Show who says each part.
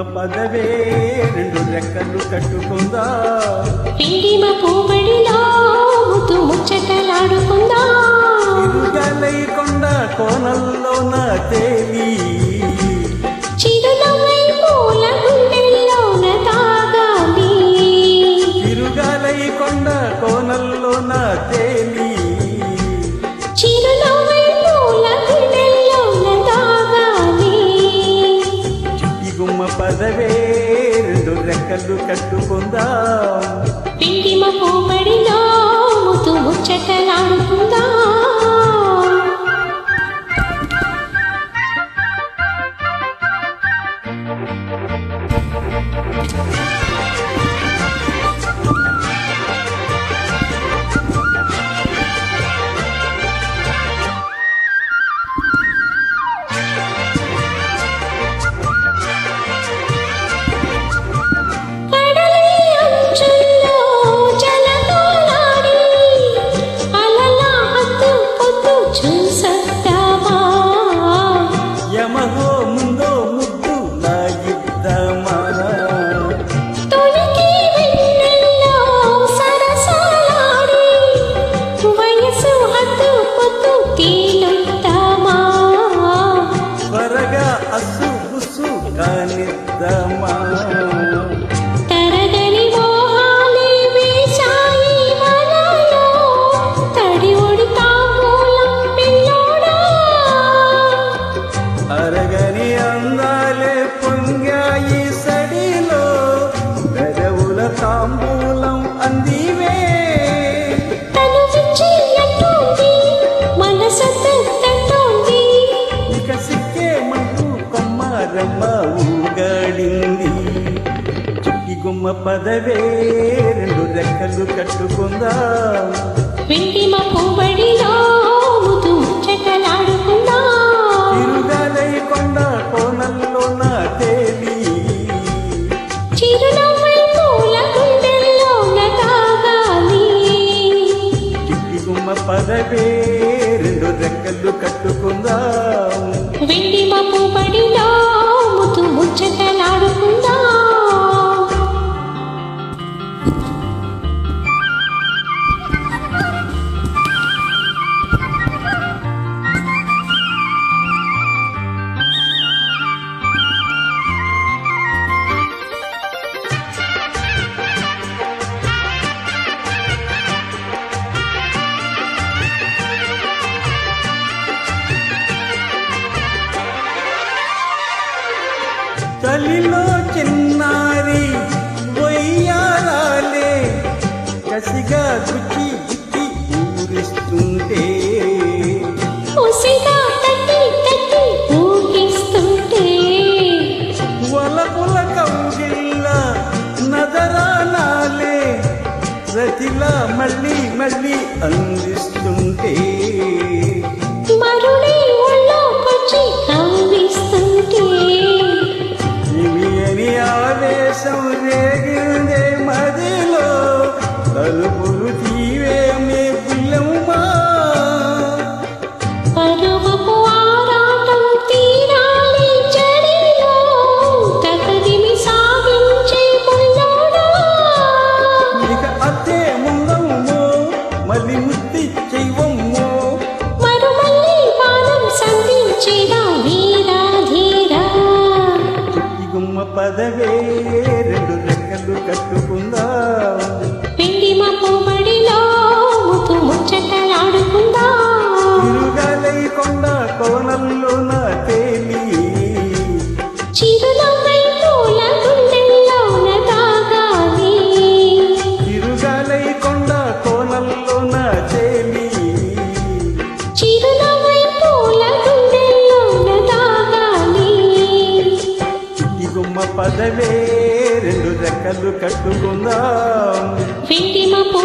Speaker 1: పదవే రెండు రెక్కలు కట్టుకుందా
Speaker 2: పిండిమ పూబడిలో ముద్దు ముచ్చటలాడుకుందా
Speaker 1: ఇరుగలై కొండ కోనల్లో నా తేలి
Speaker 2: చిరునవ్వై పూల గుండెల్లోన తాగాలి
Speaker 1: ఇరుగలై కొండ కోనల్లో నా తేలి
Speaker 2: చిరునవ్వై పూల గుండెల్లోన తాగాలి
Speaker 1: చిట్టిగుమ్మ పదవే రెండు రెక్కలు కట్టుకుందా
Speaker 2: పిండిమ పూబడిలో ముద్దు ముచ్చటలాడుకుందా తరగని మోహాలే వేశాయి వలలో తడి ఒడితామూలం పిల్లోడా
Speaker 1: అరగని అందాలే పొంగాయి సడిలో పెదవుల తాంబూలం అందివే
Speaker 2: తను విచ్చినట్టుంది మనసంతోంది
Speaker 1: ఇక సిక్కేమంటూ కొమ్మారమ్మ ఊగాడింది చిట్టిగుమ్మ పదవే రెండు రెక్కలు కట్టుకుందా
Speaker 2: పిండిమ పూబడిలో ముద్దు ముచ్చటలాడుకుందా
Speaker 1: ఇరుగాలై కొండ కోనల్లో నా తేలి
Speaker 2: చిరునవ్వై పూల గుండెల్లోన తాగాలి
Speaker 1: చిట్టిగుమ్మ పదవే రెండు రెక్కలు కట్టుకుందా
Speaker 2: పిండిమ పూబడిలో ముద్దు ముచ్చటలాడుకుందా
Speaker 1: తల్లిలో చిన్నారి వయ్యారాలే కసిగా గుచ్చి గుచ్చి ఊరిస్తుంటే
Speaker 2: ఉసిగా తట్టి తట్టి ఊగిస్తుంటే
Speaker 1: వలపుల కౌగిల్ల నదరానాలే రతిలా మళ్ళీ మళ్ళీ అందిస్తుంటే
Speaker 2: మరుడి ఒళ్ళోకొచ్చి కవ్విస్తుంటే
Speaker 1: ఇవి ఆవేశం రేగిందే మదిలో తలుపులు తీవేమే పుల్లమ్మా
Speaker 2: పరువపు ఆరాటం తీరాలి చడిలో తకదిమి సాగించే పుల్లోడా
Speaker 1: ఇక అత్తే ముందమ్మో మళ్ళీ ముత్తి చెయ్యమ్మో
Speaker 2: మరుమల్లి పాదం సంధించేదా వీరా ధీరా
Speaker 1: చిట్టిగుమ్మ పదవే రెండు రెక్కలు కట్టుకుందా
Speaker 2: పిండిమ పూబడిలో ముద్దు ముచ్చటలాడుకుందా
Speaker 1: ఇరుగాలై కొండ కోనల్లో నా తేలి
Speaker 2: చిరునవ్వై పూల గుండెల్లోన తాగాలి
Speaker 1: ఇరుగాలై కొండ కోనల్లో నా తేలి
Speaker 2: చిరునవ్వై పూల గుండెల్లోన తాగాలి
Speaker 1: చిట్టిగుమ్మ పదవే రెండు రెక్కలు కట్టుకుందా
Speaker 2: పిండిమ పూ